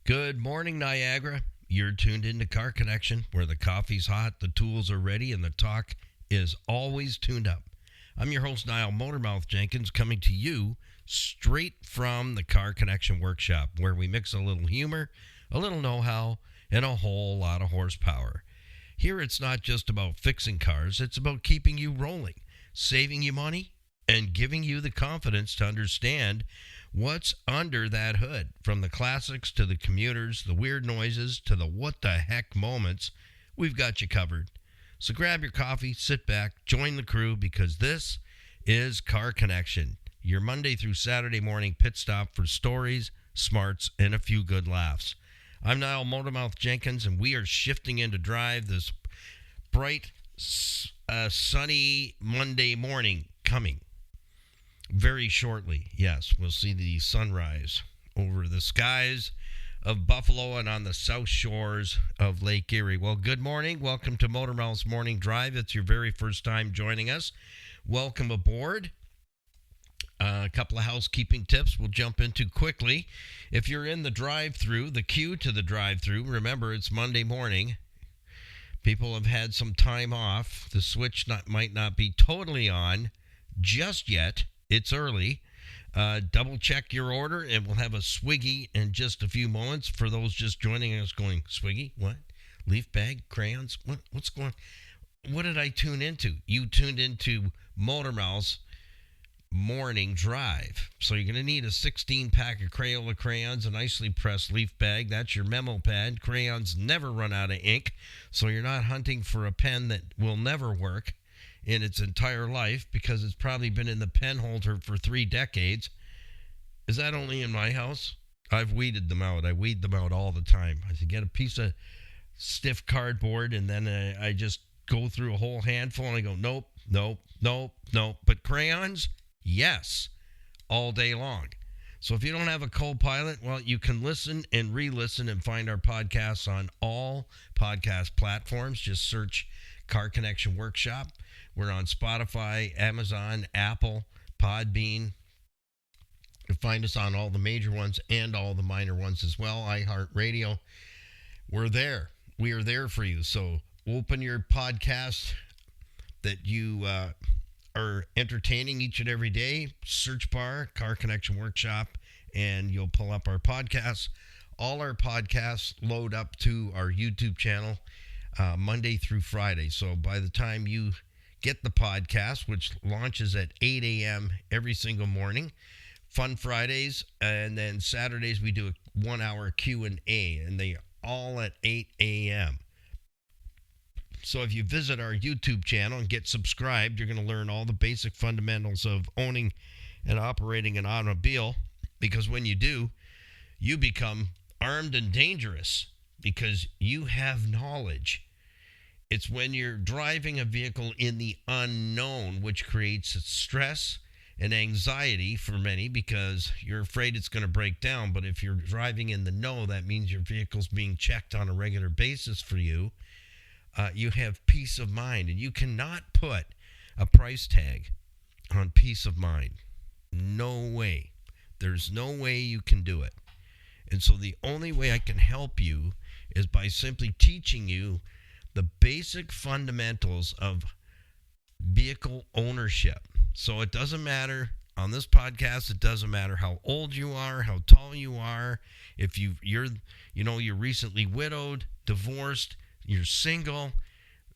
Good morning, Niagara. You're tuned into Car Connection, where the coffee's hot, the tools are ready, and the talk is always tuned up. I'm your host, Niall Motormouth Jenkins, coming to you straight from the Car Connection workshop, where we mix a little humor, a little know-how, and a whole lot of horsepower. Here, it's not just about fixing cars, it's about keeping you rolling, saving you money, and giving you the confidence to understand what's under that hood. From the classics to the commuters, the weird noises to the what the heck moments, we've got you covered. So grab your coffee, sit back, join the crew, because this is Car Connection, your Monday through Saturday morning pit stop for stories, smarts, and a few good laughs. I'm Niall Motormouth Jenkins, and we are shifting into drive this bright, sunny Monday morning coming. Very shortly, yes, we'll see the sunrise over the skies of Buffalo and on the south shores of Lake Erie. Well, good morning. Welcome to Motormouth's Morning Drive. It's your very first time joining us. Welcome aboard. A couple of housekeeping tips we'll jump into quickly. If you're in the drive-thru, the queue to the drive-thru, remember it's Monday morning. People have had some time off. The switch might not be totally on just yet. It's early. Double check your order, and we'll have a swiggy in just a few moments. For those just joining us going, swiggy? What? Leaf bag? Crayons? What's going on? What did I tune into? You tuned into Motormouth's Morning Drive. So you're going to need a 16-pack of Crayola crayons, a nicely pressed leaf bag. That's your memo pad. Crayons never run out of ink, so you're not hunting for a pen that will never work in its entire life, because it's probably been in the pen holder for 3 decades. Is that only in my house? I've weeded them out. I weed them out all the time. I get a piece of stiff cardboard, and then I just go through a whole handful, and I go, nope. But crayons, yes, all day long. So if you don't have a co-pilot, well, you can listen and re-listen and find our podcasts on all podcast platforms. Just search Car Connection Workshop. We're on Spotify, Amazon, Apple, Podbean. You'll find us on all the major ones and all the minor ones as well. iHeartRadio. We're there. We are there for you. So open your podcast that you are entertaining each and every day. Search bar, Car Connection Workshop, and you'll pull up our podcasts. All our podcasts load up to our YouTube channel Monday through Friday. So by the time you get the podcast, which launches at 8 a.m. every single morning, Fun Fridays, and then Saturdays we do a 1-hour Q&A, and they all at 8 a.m. So if you visit our YouTube channel and get subscribed, you're going to learn all the basic fundamentals of owning and operating an automobile, because when you do, you become armed and dangerous because you have knowledge. It's when you're driving a vehicle in the unknown, which creates stress and anxiety for many, because you're afraid it's going to break down. But if you're driving in the know, that means your vehicle's being checked on a regular basis for you. You have peace of mind, and you cannot put a price tag on peace of mind. No way. There's no way you can do it. And so the only way I can help you is by simply teaching you the basic fundamentals of vehicle ownership. So it doesn't matter on this podcast, it doesn't matter how old you are, how tall you are, if you're recently widowed, divorced, you're single.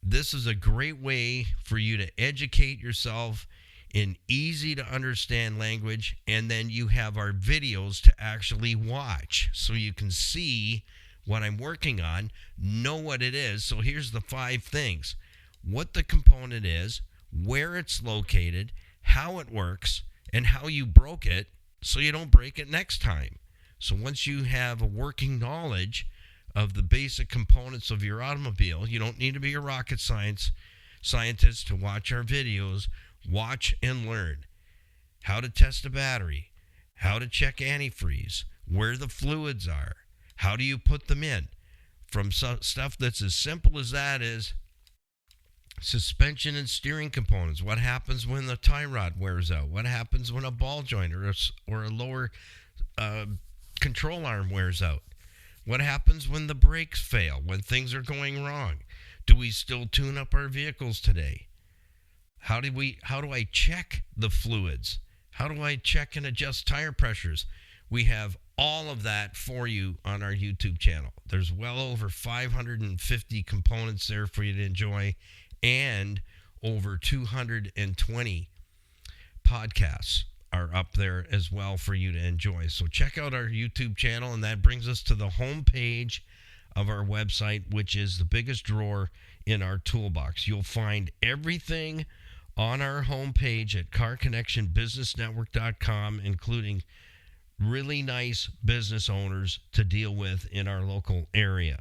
This is a great way for you to educate yourself in easy to understand language, and then you have our videos to actually watch so you can see what I'm working on, know what it is. So here's the 5 things: what the component is, where it's located, how it works, and how you broke it so you don't break it next time. So once you have a working knowledge of the basic components of your automobile, you don't need to be a rocket scientist to watch our videos. Watch and learn how to test a battery, how to check antifreeze, where the fluids are, how do you put them in. From stuff that's as simple as that is suspension and steering components. What happens when the tie rod wears out? What happens when a ball joint or a lower control arm wears out? What happens when the brakes fail, when things are going wrong? Do we still tune up our vehicles today? How do I check the fluids? How do I check and adjust tire pressures? We have all of that for you on our YouTube channel. There's well over 550 components there for you to enjoy, and over 220 podcasts are up there as well for you to enjoy. So check out our YouTube channel, and that brings us to the home page of our website, which is the biggest drawer in our toolbox. You'll find everything on our homepage at carconnectionbusinessnetwork.com, including really nice business owners to deal with in our local area.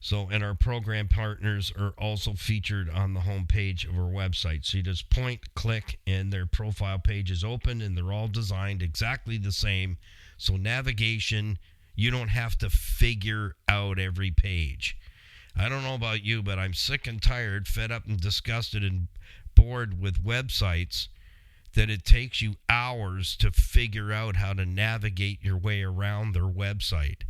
So, and our program partners are also featured on the homepage of our website. So you just point, click, and their profile page is open, and they're all designed exactly the same. So navigation, you don't have to figure out every page. I don't know about you, but I'm sick and tired, fed up and disgusted and bored with websites that it takes you hours to figure out how to navigate your way around their website.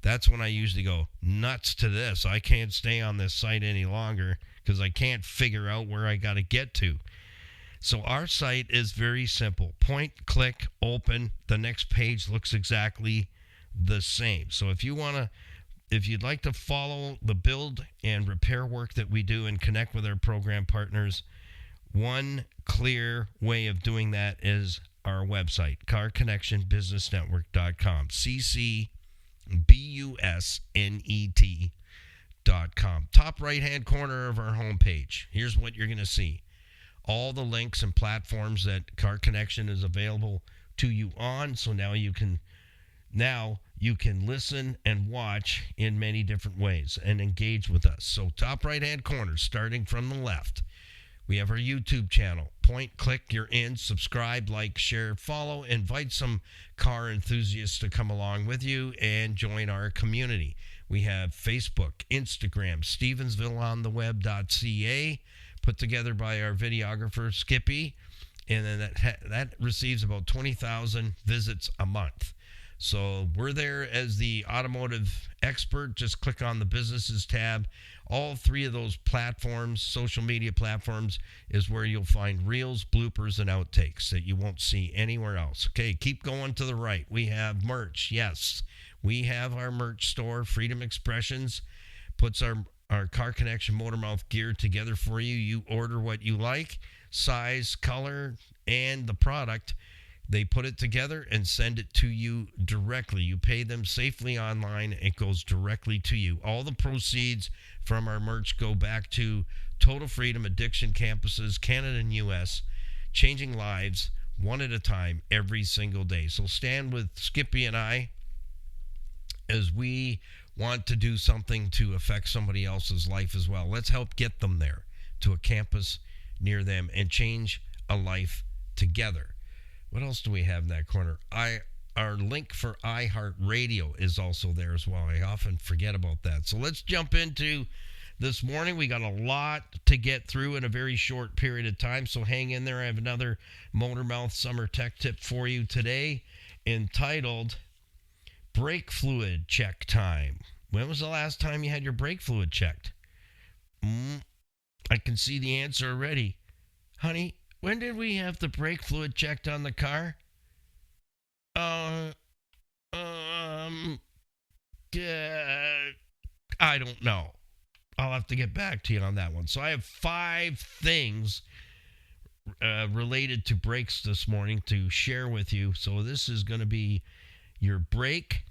That's when I usually go nuts to this. I can't stay on this site any longer because I can't figure out where I got to get to. So our site is very simple. Point, click, open. The next page looks exactly the same. So if you'd like to follow the build and repair work that we do and connect with our program partners, one clear way of doing that is our website, carconnectionbusinessnetwork.com, CCBUSNET.com. Top right-hand corner of our homepage. Here's what you're going to see. All the links and platforms that Car Connection is available to you on. So now you can listen and watch in many different ways and engage with us. So top right-hand corner, starting from the left, we have our YouTube channel. Point, click, you're in, subscribe, like, share, follow, invite some car enthusiasts to come along with you and join our community. We have Facebook, Instagram, Stevensvilleontheweb.ca, put together by our videographer, Skippy, and then that receives about 20,000 visits a month. So we're there as the automotive expert. Just click on the businesses tab. All three of those platforms, social media platforms, is where you'll find reels, bloopers, and outtakes that you won't see anywhere else. Okay, keep going to the right. We have merch. Yes, we have our merch store. Freedom Expressions puts our Car Connection Motormouth gear together for you. You order what you like, size, color, and the product. They put it together and send it to you directly. You pay them safely online. It goes directly to you. All the proceeds from our merch go back to Total Freedom Addiction Campuses, Canada and U.S., changing lives one at a time every single day. So stand with Skippy and I as we want to do something to affect somebody else's life as well. Let's help get them there to a campus near them and change a life together. What else do we have in that corner? Our link for iHeartRadio is also there as well. I often forget about that. So let's jump into this morning. We got a lot to get through in a very short period of time, so hang in there. I have another Motormouth Summer Tech Tip for you today entitled Brake Fluid Check Time. When was the last time you had your brake fluid checked? I can see the answer already. Honey, when did we have the brake fluid checked on the car? I don't know. I'll have to get back to you on that one. So I have 5 things related to brakes this morning to share with you. So this is going to be your brake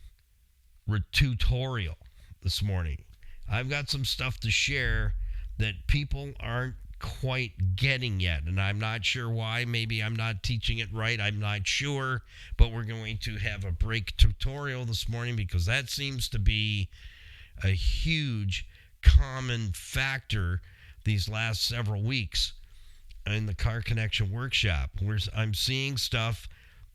tutorial this morning. I've got some stuff to share that people aren't quite getting yet, and I'm not sure why. Maybe I'm not teaching it right. I'm not sure, but we're going to have a brake tutorial this morning because that seems to be a huge common factor these last several weeks in the Car Connection workshop, where I'm seeing stuff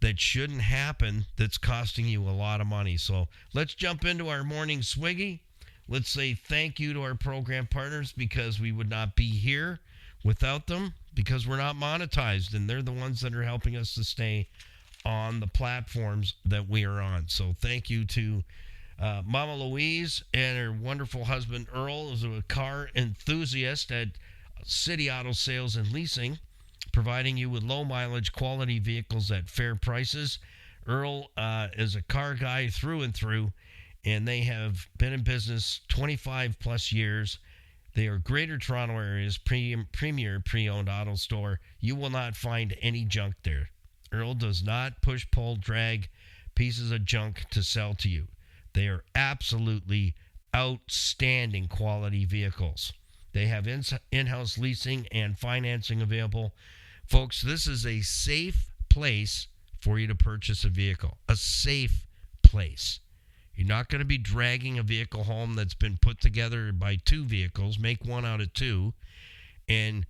that shouldn't happen that's costing you a lot of money. So let's jump into our morning swiggy. Let's say thank you to our program partners, because we would not be here without them, because we're not monetized, and they're the ones that are helping us to stay on the platforms that we are on. So thank you to Mama Louise and her wonderful husband Earl is a car enthusiast at City Auto Sales and Leasing, providing you with low mileage quality vehicles at fair prices. Earl is a car guy through and through, and they have been in business 25 plus years. They are Greater Toronto Area's premier pre-owned auto store. You will not find any junk there. Earl does not push, pull, drag pieces of junk to sell to you. They are absolutely outstanding quality vehicles. They have in-house leasing and financing available. Folks, this is a safe place for you to purchase a vehicle. A safe place. You're not going to be dragging a vehicle home that's been put together by two vehicles, make one out of two, and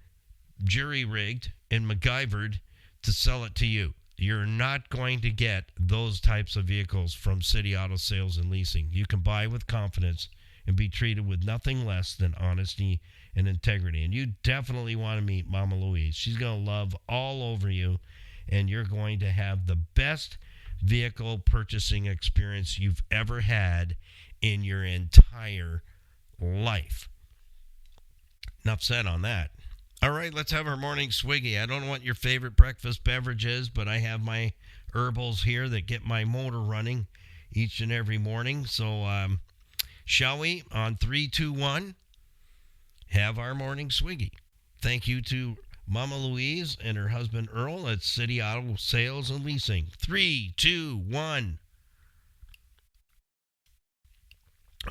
jury-rigged and MacGyvered to sell it to you. You're not going to get those types of vehicles from City Auto Sales and Leasing. You can buy with confidence and be treated with nothing less than honesty and integrity. And you definitely want to meet Mama Louise. She's going to love all over you, and you're going to have the best vehicle purchasing experience you've ever had in your entire life. Enough said on that. All right, let's have our morning swiggy. I don't know what your favorite breakfast beverage is, but I have my herbals here that get my motor running each and every morning. So shall we, on 3, 2, 1, have our morning swiggy. Thank you to Mama Louise and her husband Earl at City Auto Sales and Leasing. 3, 2, 1.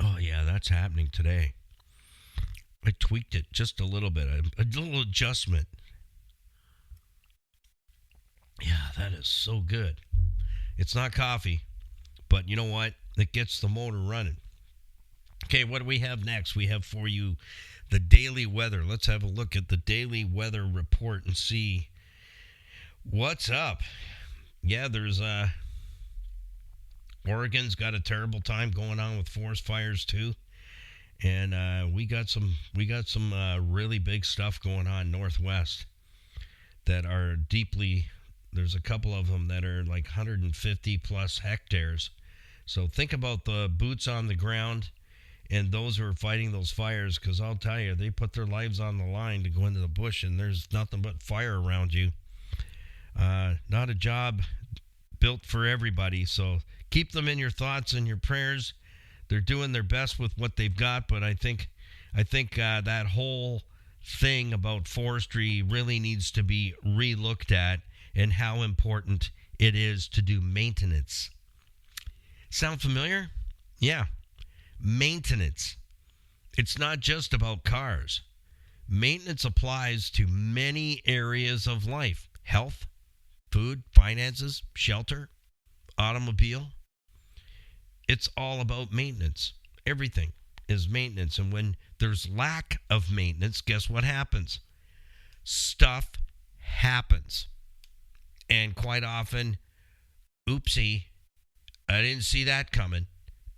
Oh, yeah, that's happening today. I tweaked it just a little bit, a little adjustment. Yeah, that is so good. It's not coffee, but you know what? It gets the motor running. Okay, what do we have next? We have for you the daily weather. Let's have a look at the daily weather report and see what's up. Yeah, there's Oregon's got a terrible time going on with forest fires too. And we got some really big stuff going on northwest that are deeply, there's a couple of them that are like 150 plus hectares. So think about the boots on the ground and those who are fighting those fires, because I'll tell you, they put their lives on the line to go into the bush and there's nothing but fire around you. Not a job built for everybody. So keep them in your thoughts and your prayers. They're doing their best with what they've got, but I think that whole thing about forestry really needs to be relooked at, and how important it is to do maintenance. Sound familiar? Yeah. Maintenance. It's not just about cars. Maintenance applies to many areas of life. Health, food, finances, shelter, automobile. It's all about maintenance. Everything is maintenance. And when there's lack of maintenance, guess what happens? Stuff happens. And quite often, oopsie, I didn't see that coming.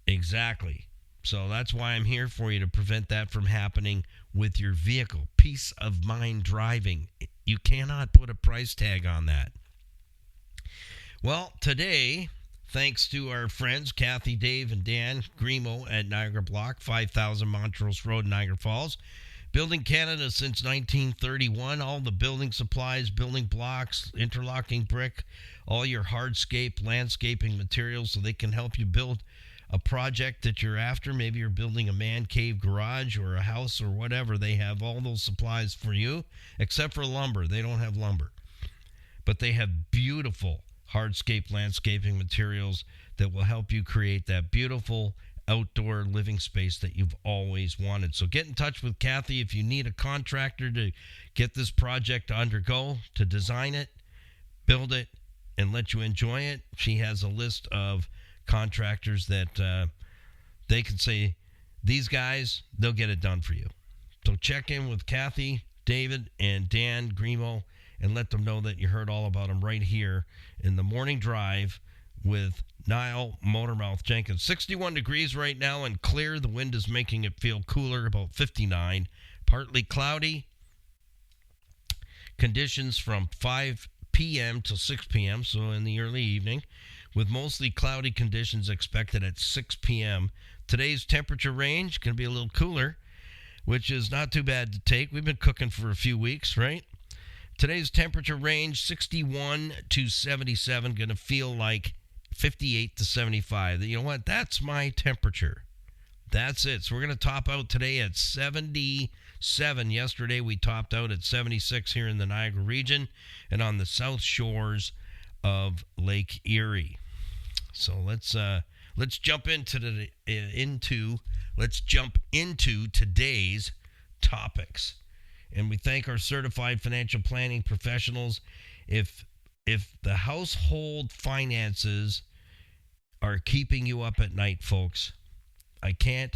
Exactly. So that's why I'm here for you, to prevent that from happening with your vehicle. Peace of mind driving. You cannot put a price tag on that. Well, today, thanks to our friends Kathy, Dave, and Dan Grimo at Niagara Block, 5000 Montrose Road, Niagara Falls. Building Canada since 1931. All the building supplies, building blocks, interlocking brick, all your hardscape, landscaping materials, so they can help you build a project that you're after. Maybe you're building a man cave garage or a house or whatever. They have all those supplies for you, except for lumber. They don't have lumber. But they have beautiful hardscape landscaping materials that will help you create that beautiful outdoor living space that you've always wanted. So get in touch with Kathy if you need a contractor to get this project to undergo, to design it, build it, and let you enjoy it. She has a list of contractors that they can say, these guys, they'll get it done for you. So check in with Kathy, David, and Dan Grimo, and let them know that you heard all about them right here in the morning drive with Niall Motormouth Jenkins. 61 degrees right now and clear. The wind is making it feel cooler, about 59. Partly cloudy. Conditions from 5 p.m. till 6 p.m., so in the early evening. with mostly cloudy conditions expected at 6 p.m. Today's temperature range going to be a little cooler, which is not too bad to take. We've been cooking for a few weeks, right? Today's temperature range, 61 to 77, going to feel like 58 to 75. You know what? That's my temperature. That's it. So we're going to top out today at 77. Yesterday we topped out at 76 here in the Niagara region and on the south shores of Lake Erie. So let's jump into today's topics. And we thank our certified financial planning professionals. If the household finances are keeping you up at night, folks, I can't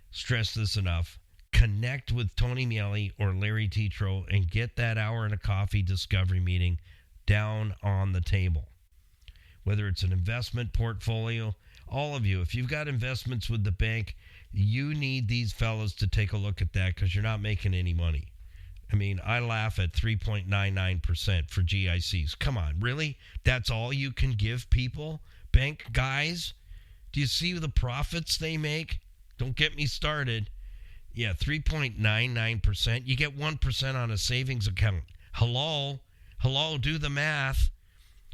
stress this enough. Connect with Tony Miele or Larry Tetro and get that hour and a coffee discovery meeting down on the table. Whether it's an investment portfolio, all of you, if you've got investments with the bank, you need these fellas to take a look at that because you're not making any money. I mean, I laugh at 3.99% for GICs. Come on, really? That's all you can give people? Bank guys? Do you see the profits they make? Don't get me started. Yeah, 3.99%. You get 1% on a savings account. Hello, do the math.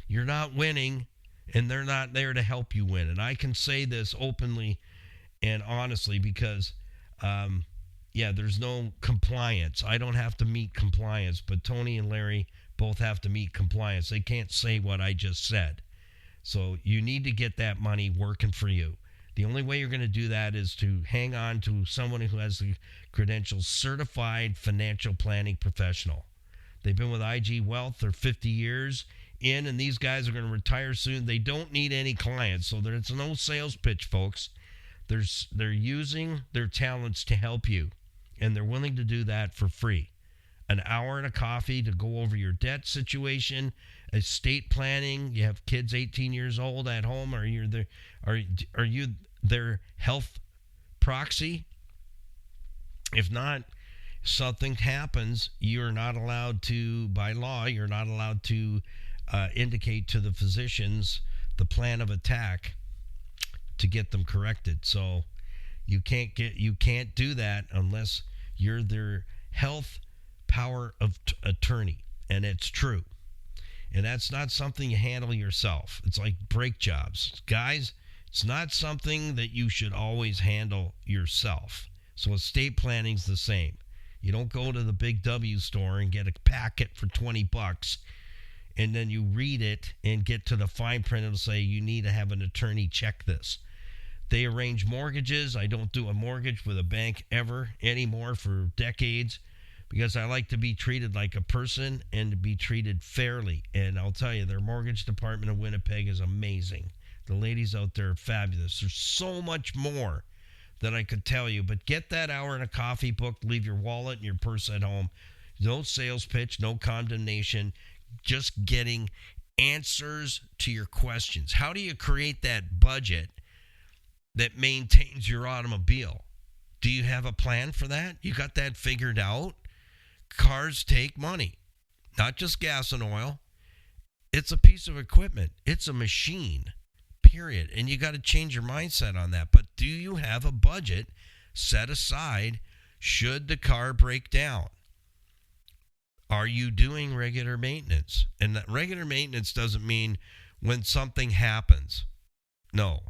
You're not winning, and they're not there to help you win. And I can say this openly and honestly because there's no compliance. I don't have to meet compliance, but Tony and Larry both have to meet compliance. They can't say what I just said. So you need to get that money working for you. The only way you're going to do that is to hang on to someone who has the credentials certified financial planning professional. They've been with IG Wealth. They're 50 years in, and these guys are going to retire soon. They don't need any clients, so there's no sales pitch, folks. They're using their talents to help you, and they're willing to do that for free. An hour and a coffee to go over your debt situation, estate planning. You have kids 18 years old at home. Are you their health proxy? If not, something happens. You're not allowed to, by law, you're not allowed to indicate to the physicians the plan of attack to get them corrected. So you can't do that unless you're their health power of attorney, and it's true. And that's not something you handle yourself. It's like brake jobs. Guys, it's not something that you should always handle yourself. So estate planning's the same. You don't go to the Big W store and get a packet for $20 and then you read it and get to the fine print and it'll say you need to have an attorney check this. They arrange mortgages. I don't do a mortgage with a bank ever anymore for decades because I like to be treated like a person and to be treated fairly. And I'll tell you, their mortgage department in Winnipeg is amazing. The ladies out there are fabulous. There's so much more that I could tell you, but get that hour and a coffee booked. Leave your wallet and your purse at home. No sales pitch, no condemnation, just getting answers to your questions. How do you create that budget that maintains your automobile? Do you have a plan for that? You got that figured out? Cars take money, not just gas and oil. It's a piece of equipment. It's a machine, period. And you got to change your mindset on that. But do you have a budget set aside should the car break down? Are you doing regular maintenance? And that regular maintenance doesn't mean when something happens. No,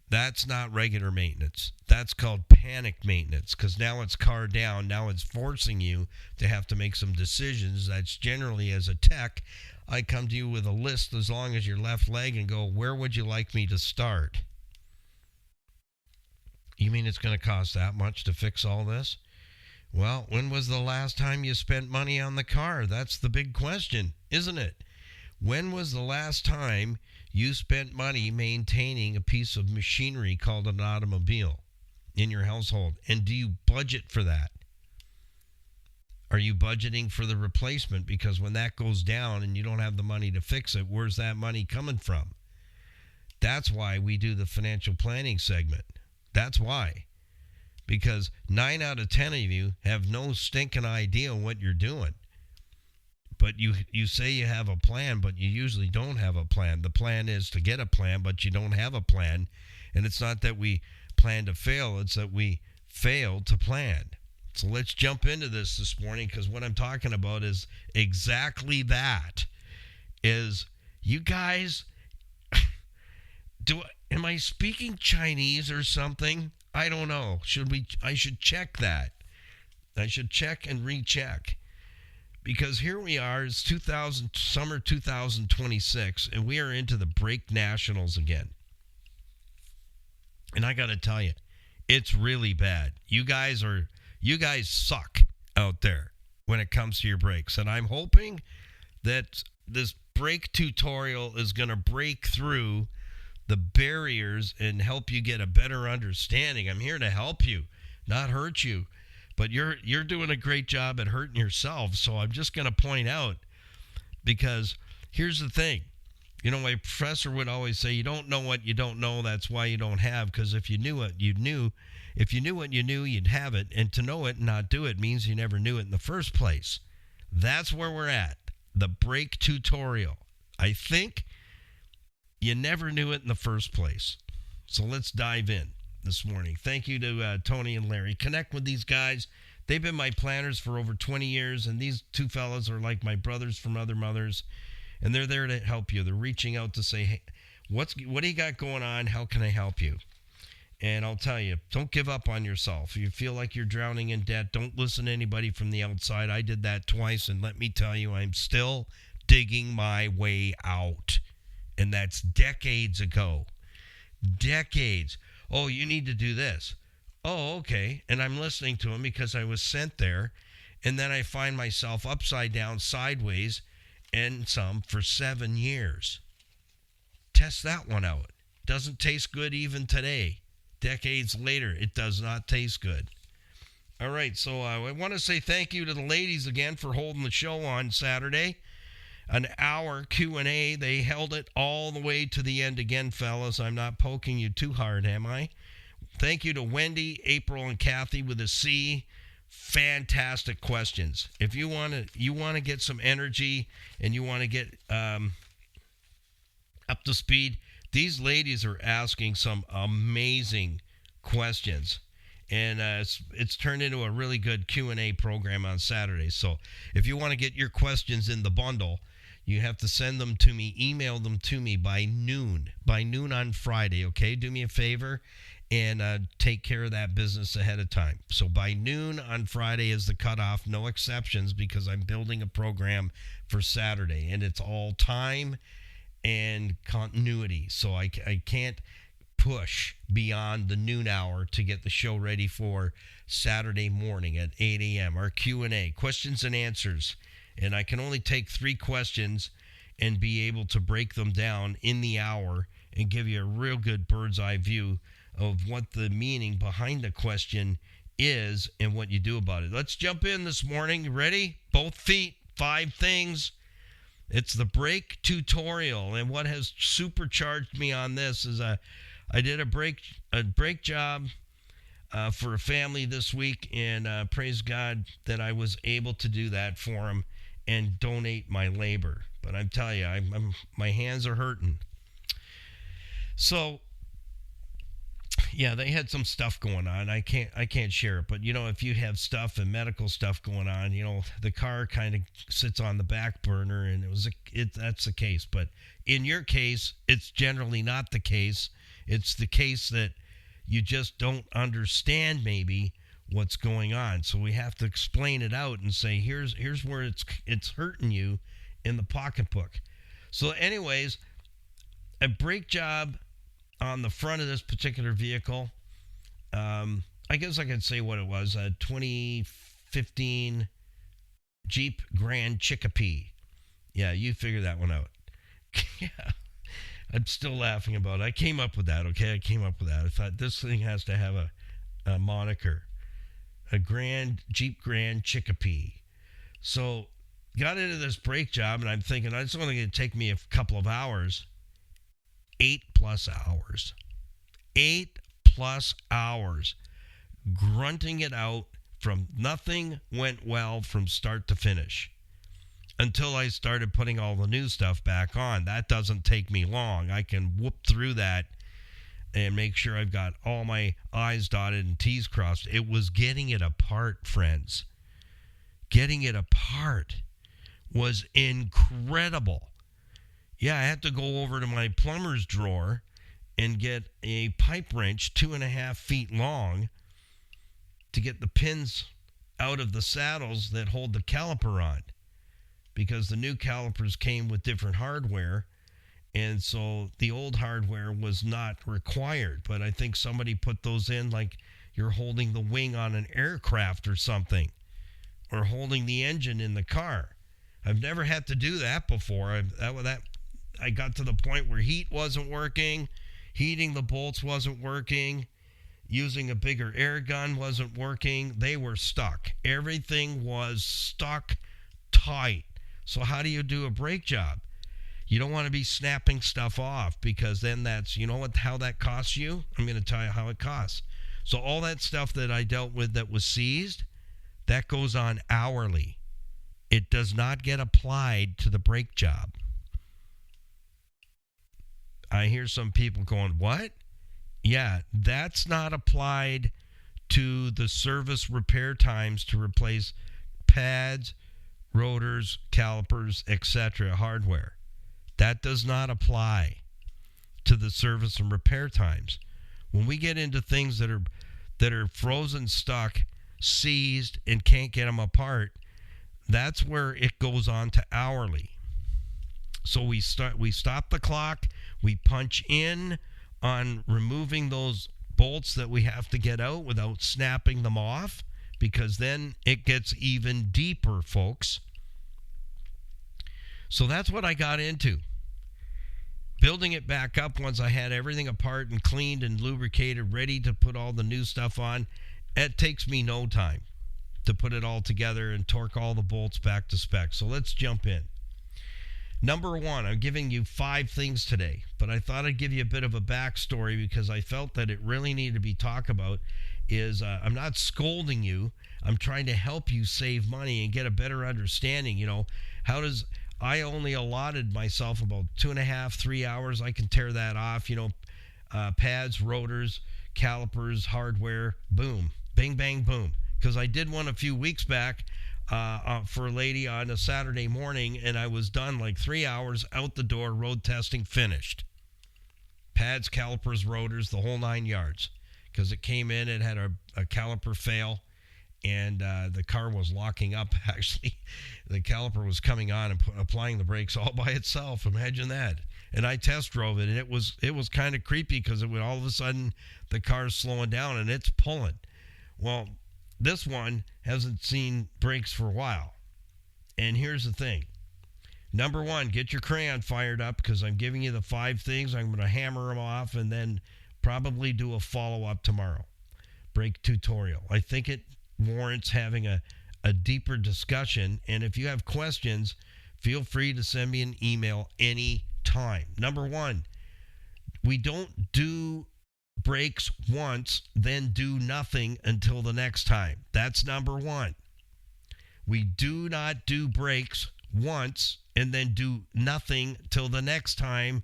that's not regular maintenance. That's called panic maintenance because now it's car down. Now it's forcing you to have to make some decisions. That's generally, as a tech, I come to you with a list as long as your left leg and go, where would you like me to start? You mean it's going to cost that much to fix all this? Well, when was the last time you spent money on the car? That's the big question, isn't it? When was the last time you spent money maintaining a piece of machinery called an automobile in your household? And do you budget for that? Are you budgeting for the replacement? Because when that goes down and you don't have the money to fix it, where's that money coming from? That's why we do the financial planning segment. That's why. Because 9 out of 10 of you have no stinking idea what you're doing. But you say you have a plan, but you usually don't have a plan. The plan is to get a plan, but you don't have a plan. And it's not that we plan to fail, it's that we fail to plan. So let's jump into this morning, because what I'm talking about is exactly that. Is you guys, am I speaking Chinese or something? I don't know. I should check that. I should check and recheck. Because here we are, it's summer 2026, and we are into the brake nationals again. And I got to tell you, it's really bad. You guys suck out there when it comes to your brakes. And I'm hoping that this brake tutorial is going to break through the barriers and help you get a better understanding. I'm here to help you, not hurt you. But you're doing a great job at hurting yourself. So I'm just going to point out, because here's the thing. You know, my professor would always say, you don't know what you don't know. That's why you don't have. Because if you knew what you knew, if you knew what you knew, you'd have it. And to know it and not do it means you never knew it in the first place. That's where we're at. The brake tutorial. I think you never knew it in the first place. So let's dive in this morning. Thank you to Tony and Larry. Connect with these guys. They've been my planners for over 20 years, and these two fellas are like my brothers from other mothers, and they're there to help you. They're reaching out to say, hey, what do you got going on? How can I help you? And I'll tell you, don't give up on yourself. If you feel like you're drowning in debt, don't listen to anybody from the outside. I did that twice, and let me tell you, I'm still digging my way out. And that's decades ago. Decades. Oh, you need to do this. Oh, okay. And I'm listening to him because I was sent there. And then I find myself upside down, sideways, and some for 7 years. Test that one out. Doesn't taste good even today. Decades later, it does not taste good. All right, so I want to say thank you to the ladies again for holding the show on Saturday. An hour Q&A. They held it all the way to the end again, fellas. I'm not poking you too hard, am I? Thank you to Wendy, April, and Kathy with a C. Fantastic questions. If you want to get some energy and you want to get up to speed, these ladies are asking some amazing questions. And it's turned into a really good Q&A program on Saturday. So if you want to get your questions in the bundle, you have to send them to me, email them to me by noon on Friday, okay? Do me a favor and take care of that business ahead of time. So by noon on Friday is the cutoff, no exceptions, because I'm building a program for Saturday, and it's all time and continuity. So I can't push beyond the noon hour to get the show ready for Saturday morning at 8 a.m. Our Q&A, questions and answers. And I can only take 3 questions and be able to break them down in the hour and give you a real good bird's eye view of what the meaning behind the question is and what you do about it. Let's jump in this morning. You ready? Both feet, 5 things. It's the brake tutorial. And what has supercharged me on this is I did a brake job for a family this week, and praise God that I was able to do that for them and donate my labor. But I'm telling you, my hands are hurting. So, yeah, they had some stuff going on. I can't share it, but if you have stuff and medical stuff going on, the car kind of sits on the back burner, and that's the case. But in your case, it's generally not the case. It's the case that you just don't understand maybe what's going on. So we have to explain it out and say, here's where it's hurting you in the pocketbook. So anyways, a brake job on the front of this particular vehicle, I guess I could say what it was, a 2015 Jeep Grand Cherokee. Yeah, you figure that one out. Yeah. I'm still laughing about it. I came up with that, okay? I I thought this thing has to have a moniker. A Jeep Grand Cherokee. So got into this brake job, and I'm thinking it's only going to take me a couple of hours. 8+ hours. 8+ hours. Grunting it out from nothing went well from start to finish. until I started putting all the new stuff back on. That doesn't take me long. I can whoop through that and make sure I've got all my I's dotted and T's crossed. It was getting it apart, friends. Getting it apart was incredible. Yeah, I had to go over to my plumber's drawer and get a pipe wrench 2.5 feet long to get the pins out of the saddles that hold the caliper on, because the new calipers came with different hardware, and so the old hardware was not required. But I think somebody put those in like you're holding the wing on an aircraft or something, or holding the engine in the car. I've never had to do that before. I got to the point where heat wasn't working, heating the bolts wasn't working, using a bigger air gun wasn't working. They were stuck. Everything was stuck tight. So how do you do a brake job? You don't want to be snapping stuff off, because then that's, how that costs you? I'm going to tell you how it costs. So all that stuff that I dealt with that was seized, that goes on hourly. It does not get applied to the brake job. I hear some people going, what? Yeah, that's not applied to the service repair times to replace pads, rotors, calipers, etc. hardware. That does not apply to the service and repair times. When we get into things that are frozen, stuck, seized, and can't get them apart, that's where it goes on to hourly. So we stop the clock, we punch in on removing those bolts that we have to get out without snapping them off, because then it gets even deeper, folks. So that's what I got into. Building it back up once I had everything apart and cleaned and lubricated, ready to put all the new stuff on. It takes me no time to put it all together and torque all the bolts back to spec. So let's jump in. Number one, I'm giving you 5 things today, but I thought I'd give you a bit of a backstory because I felt that it really needed to be talked about. I'm not scolding you. I'm trying to help you save money and get a better understanding. I only allotted myself about 2.5, 3 hours. I can tear that off, pads, rotors, calipers, hardware, boom, bing, bang, boom. Because I did one a few weeks back for a lady on a Saturday morning, and I was done like 3 hours, out the door, road testing, finished. Pads, calipers, rotors, the whole 9 yards. Because it came in, it had a caliper fail, and the car was locking up, actually. The caliper was coming on and applying the brakes all by itself. Imagine that. And I test drove it, and it was kind of creepy because it would all of a sudden the car's slowing down and it's pulling. Well, this one hasn't seen brakes for a while. And here's the thing. Number one, get your crayon fired up, because I'm giving you the 5 things. I'm going to hammer them off and then probably do a follow-up tomorrow. Brake tutorial. I think it warrants having a deeper discussion. And if you have questions, feel free to send me an email anytime. Number one, we don't do brakes once, then do nothing until the next time. That's number one. We do not do brakes once and then do nothing till the next time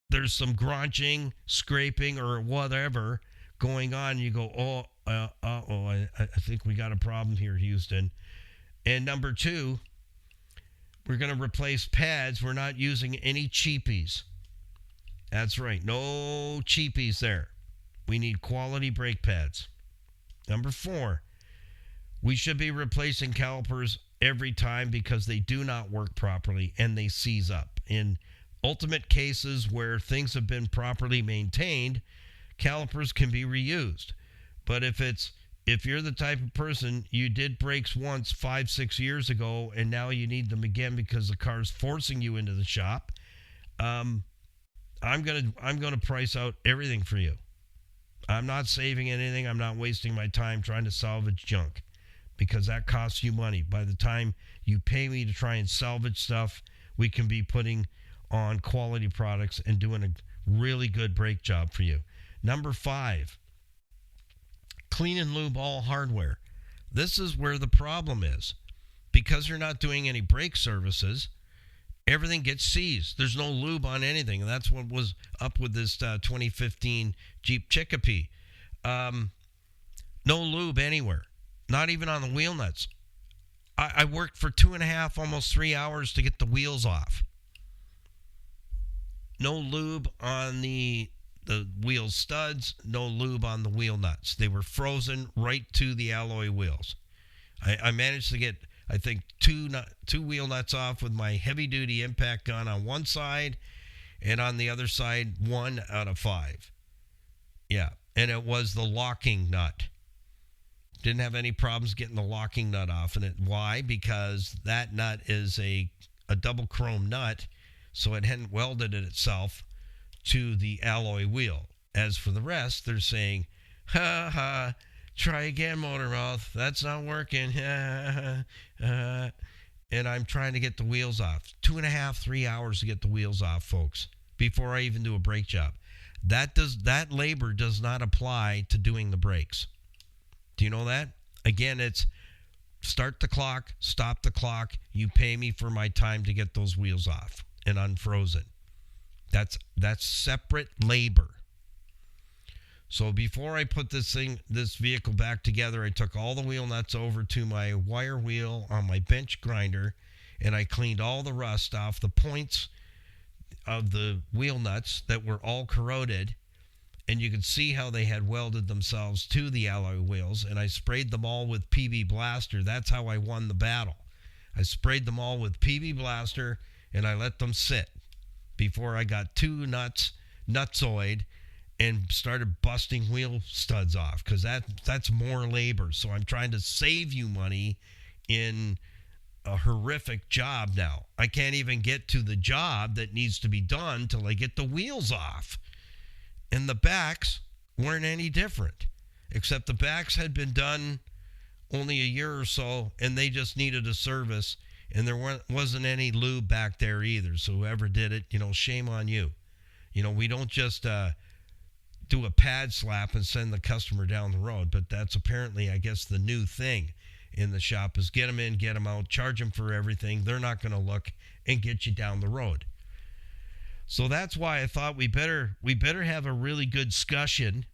there's some grunching, scraping, or whatever going on. You go, I think we got a problem here, Houston. And number two, we're going to replace pads. We're not using any cheapies. That's right. No cheapies there. We need quality brake pads. Number 4, we should be replacing calipers every time because they do not work properly and they seize up. In ultimate cases where things have been properly maintained, calipers can be reused. But if you're the type of person, you did brakes once 5-6 years ago and now you need them again because the car's forcing you into the shop, I'm gonna price out everything for you. I'm not saving anything. I'm not wasting my time trying to salvage junk, because that costs you money. By the time you pay me to try and salvage stuff, we can be putting on quality products and doing a really good brake job for you. Number 5, clean and lube all hardware. This is where the problem is, because they're not doing any brake services, everything gets seized. There's no lube on anything. And that's what was up with this 2015 Jeep Cherokee. No lube anywhere, not even on the wheel nuts. I worked for 2.5, almost 3 hours to get the wheels off. No lube on the wheel studs, no lube on the wheel nuts. They were frozen right to the alloy wheels. I managed to get, I think, two wheel nuts off with my heavy-duty impact gun on one side, and on the other side, 1 out of 5. Yeah, and it was the locking nut. Didn't have any problems getting the locking nut off. And why? Because that nut is a double chrome nut, so it hadn't welded it itself to the alloy wheel. As for the rest, they're saying, ha ha, try again, Motormouth. That's not working. And I'm trying to get the wheels off. 2.5, 3 hours to get the wheels off, folks, before I even do a brake job. That labor does not apply to doing the brakes. Do you know that? Again, it's start the clock, stop the clock. You pay me for my time to get those wheels off and unfrozen. That's separate labor. So before I put this vehicle back together, I took all the wheel nuts over to my wire wheel on my bench grinder, and I cleaned all the rust off the points of the wheel nuts that were all corroded. And you could see how they had welded themselves to the alloy wheels. And I sprayed them all with PB Blaster. That's how I won the battle. I sprayed them all with PB Blaster, and I let them sit before I got two nutsoid and started busting wheel studs off, because that's more labor. So I'm trying to save you money in a horrific job now. I can't even get to the job that needs to be done till I get the wheels off. And the backs weren't any different, except the backs had been done only a year or so, and they just needed a service, and there wasn't any lube back there either. So whoever did it, shame on you. We don't just do a pad slap and send the customer down the road, but that's apparently, I guess, the new thing in the shop is get them in, get them out, charge them for everything. They're not going to look and get you down the road. So that's why I thought we better have a really good discussion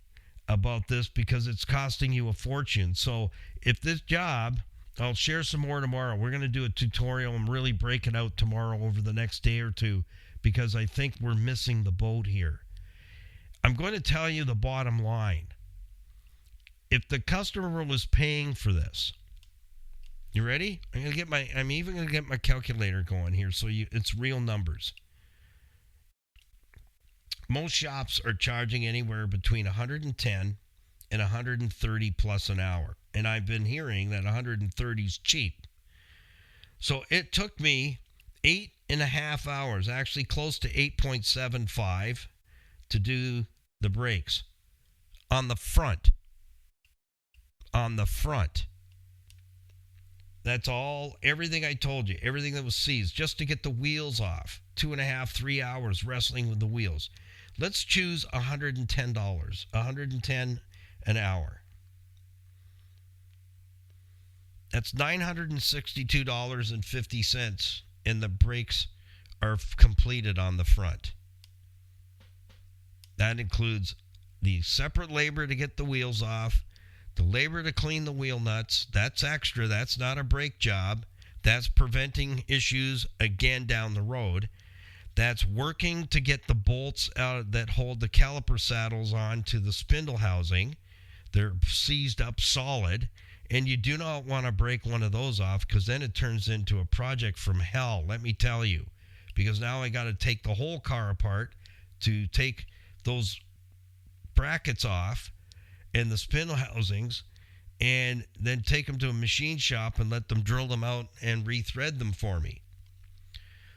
about this, because it's costing you a fortune. So if this job, I'll share some more tomorrow. We're going to do a tutorial and really break it out tomorrow over the next day or two, because I think we're missing the boat here. I'm going to tell you the bottom line. If the customer was paying for this, you ready? I'm even going to get my calculator going here so it's real numbers. Most shops are charging anywhere between $110 and $130 plus an hour. And I've been hearing that $130 is cheap. So it took me 8.5 hours, actually close to 8.75, to do the brakes on the front. On the front. That's all, everything I told you, everything that was seized, just to get the wheels off. 2.5, 3 hours wrestling with the wheels. Let's choose $110, $110 an hour. That's $962.50, and the brakes are completed on the front. That includes the separate labor to get the wheels off, the labor to clean the wheel nuts. That's extra. That's not a brake job. That's preventing issues again down the road. That's working to get the bolts out that hold the caliper saddles on to the spindle housing. They're seized up solid, and you do not want to break one of those off, because then it turns into a project from hell, let me tell you. Because now I got to take the whole car apart to take those brackets off and the spindle housings, and then take them to a machine shop and let them drill them out and rethread them for me.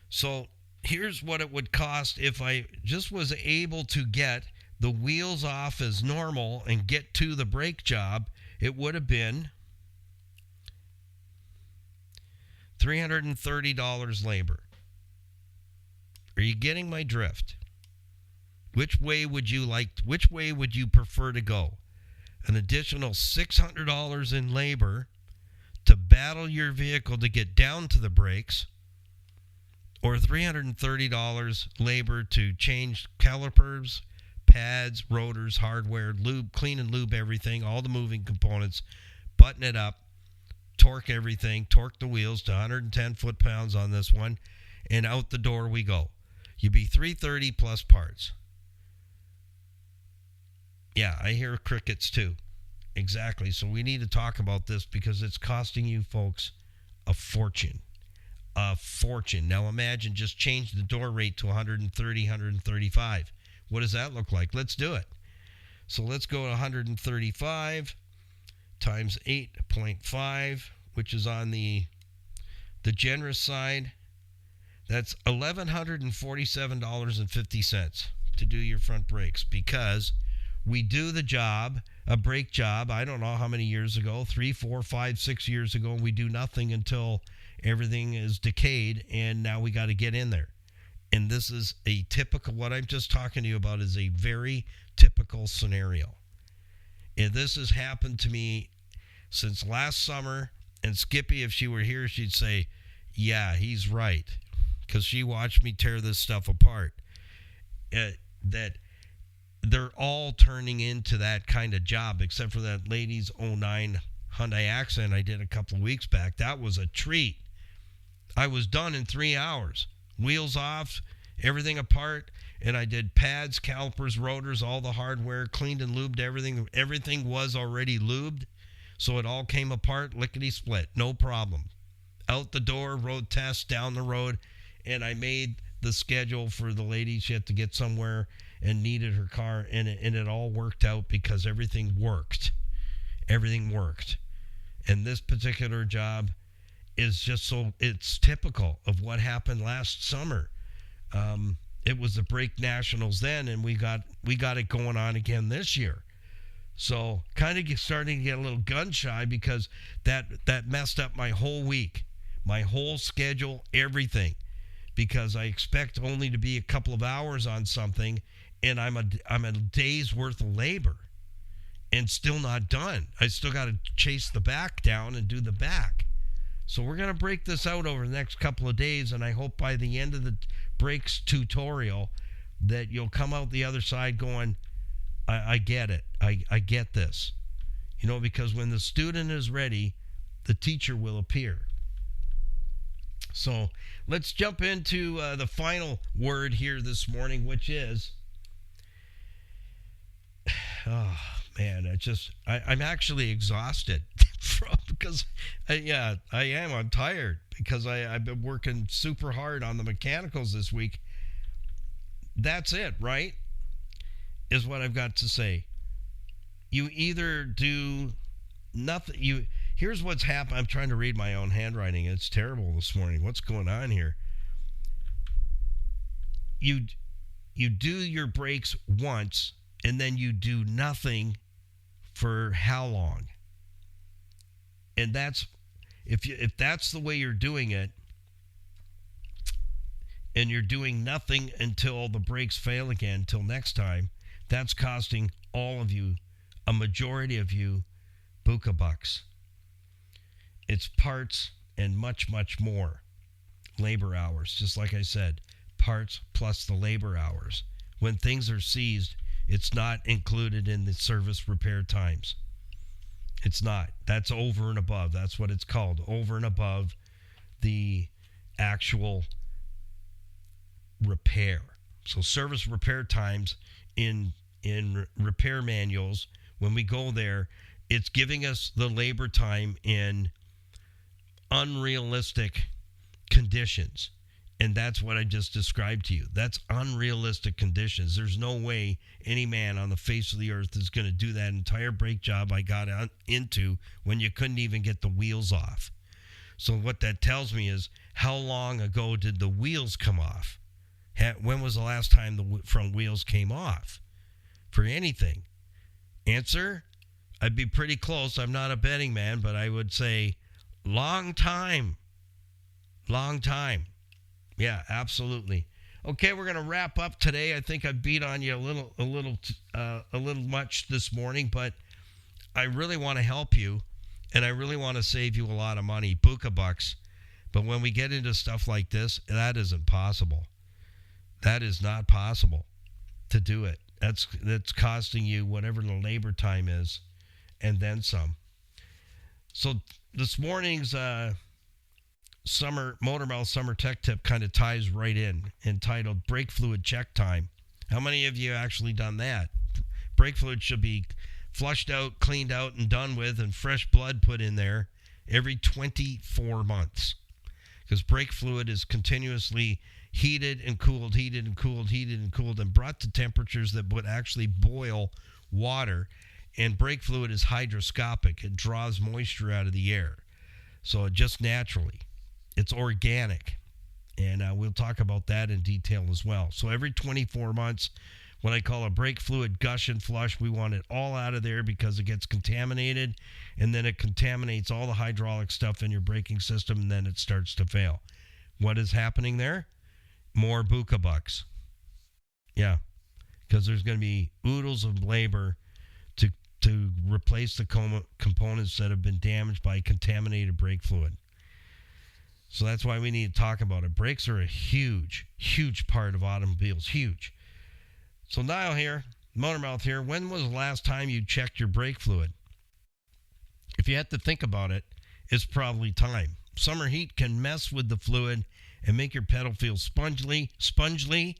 So here's what it would cost if I just was able to get the wheels off as normal and get to the brake job. It would have been $330 labor. Are you getting my drift? Which way would you prefer to go? An additional $600 in labor to battle your vehicle to get down to the brakes, or $330 labor to change calipers, pads, rotors, hardware, lube, clean and lube everything, all the moving components, button it up, torque everything, torque the wheels to 110 foot-pounds on this one, and out the door we go. You'd be $330 plus parts. Yeah, I hear crickets too. Exactly. So we need to talk about this because it's costing you folks a fortune. A fortune. Now imagine just change the door rate to 130, 135. What does that look like? Let's do it. So let's go to 135 times 8.5, which is on the generous side. That's $1,147.50 to do your front brakes, because we do the job, a brake job, I don't know how many years ago, 3, 4, 5, 6 years ago, and we do nothing until everything is decayed, and now we got to get in there. And this is a typical, what I'm just talking to you about is a very typical scenario. And this has happened to me since last summer, and Skippy, if she were here, she'd say, yeah, he's right, because she watched me tear this stuff apart. That they're all turning into that kind of job, except for that lady's 09 Hyundai Accent I did a couple of weeks back. That was a treat. I was done in 3 hours. Wheels off, everything apart, and I did pads, calipers, rotors, all the hardware, cleaned and lubed everything. Everything was already lubed, so it all came apart, lickety-split, no problem. Out the door, road test, down the road, and I made the schedule for the lady. She had to get somewhere and needed her car, and it all worked out because everything worked. Everything worked. And this particular job is just so, it's typical of what happened last summer. It was the Brake Nationals then, and we got it going on again this year. So kind of starting to get a little gun shy because that messed up my whole week, my whole schedule, everything, because I expect only to be a couple of hours on something, and I'm a day's worth of labor and still not done. I still got to chase the back down and do the back. So we're going to break this out over the next couple of days, and I hope by the end of the brakes tutorial that you'll come out the other side going, I get it. I get this. You know, because when the student is ready, the teacher will appear. So let's jump into the final word here this morning, which is, oh man, I'm actually exhausted because I am. I'm tired because I've been working super hard on the mechanicals this week. That's it, right? Is what I've got to say. You either do nothing. Here's what's happened. I'm trying to read my own handwriting. It's terrible this morning. What's going on here? You do your brakes once, and then you do nothing for how long? And that's if that's the way you're doing it, and you're doing nothing until the brakes fail again, till next time, that's costing all of you, a majority of you, buka bucks. It's parts and much, much more. Labor hours, just like I said, parts plus the labor hours. When things are seized, it's not included in the service repair times. It's not. That's over and above. That's what it's called, over and above the actual repair. So service repair times in repair manuals, when we go there, it's giving us the labor time in unrealistic conditions. And that's what I just described to you. That's unrealistic conditions. There's no way any man on the face of the earth is going to do that entire brake job I got into when you couldn't even get the wheels off. So what that tells me is, how long ago did the wheels come off? When was the last time the front wheels came off for anything? Answer, I'd be pretty close. I'm not a betting man, but I would say long time. Long time. Yeah, absolutely. Okay, we're going to wrap up today. I think I beat on you a little much this morning, but I really want to help you. And I really want to save you a lot of money, buka bucks. But when we get into stuff like this, that isn't possible. That is not possible to do it. That's costing you whatever the labor time is and then some. So this morning's Motormouth Summer Tech Tip kind of ties right in, entitled Brake Fluid Check Time. How many of you actually done that? Brake fluid should be flushed out, cleaned out, and done with, and fresh blood put in there every 24 months. Because brake fluid is continuously heated and cooled, and brought to temperatures that would actually boil water. And brake fluid is hygroscopic. It draws moisture out of the air. So just naturally, it's organic. And we'll talk about that in detail as well. So every 24 months, what I call a brake fluid gush and flush, we want it all out of there because it gets contaminated, and then it contaminates all the hydraulic stuff in your braking system, and then it starts to fail. What is happening there? More buka bucks. Yeah, because there's going to be oodles of labor to replace the components that have been damaged by contaminated brake fluid. So that's why we need to talk about it. Brakes are a huge, huge part of automobiles. Huge. So Niall here, Motormouth here. When was the last time you checked your brake fluid? If you had to think about it, it's probably time. Summer heat can mess with the fluid and make your pedal feel spongely,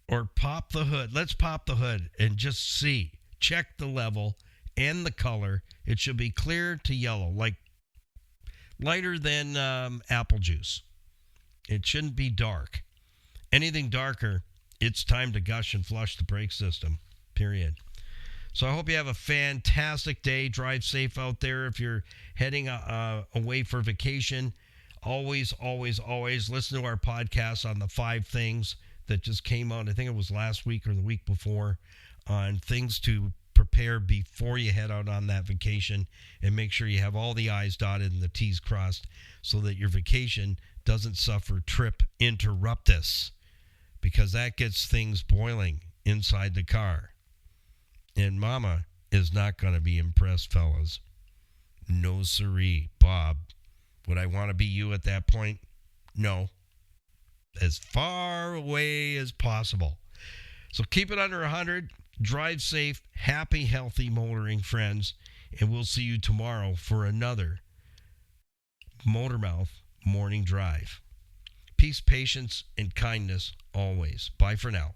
or pop the hood. Let's pop the hood and just see. Check the level and the color. It should be clear to yellow, like lighter than apple juice. It shouldn't be dark. Anything darker, it's time to gush and flush the brake system, period. So I hope you have a fantastic day. Drive safe out there. If you're heading away for vacation, always listen to our podcast on the 5 things that just came out. I think it was last week or the week before, on things to prepare before you head out on that vacation, and make sure you have all the I's dotted and the T's crossed so that your vacation doesn't suffer trip interruptus, because that gets things boiling inside the car. And mama is not going to be impressed, fellas. No siree. Bob, would I want to be you at that point? No. As far away as possible. So keep it under 100. Drive safe, happy, healthy motoring, friends. And we'll see you tomorrow for another Motormouth Morning Drive. Peace, patience, and kindness always. Bye for now.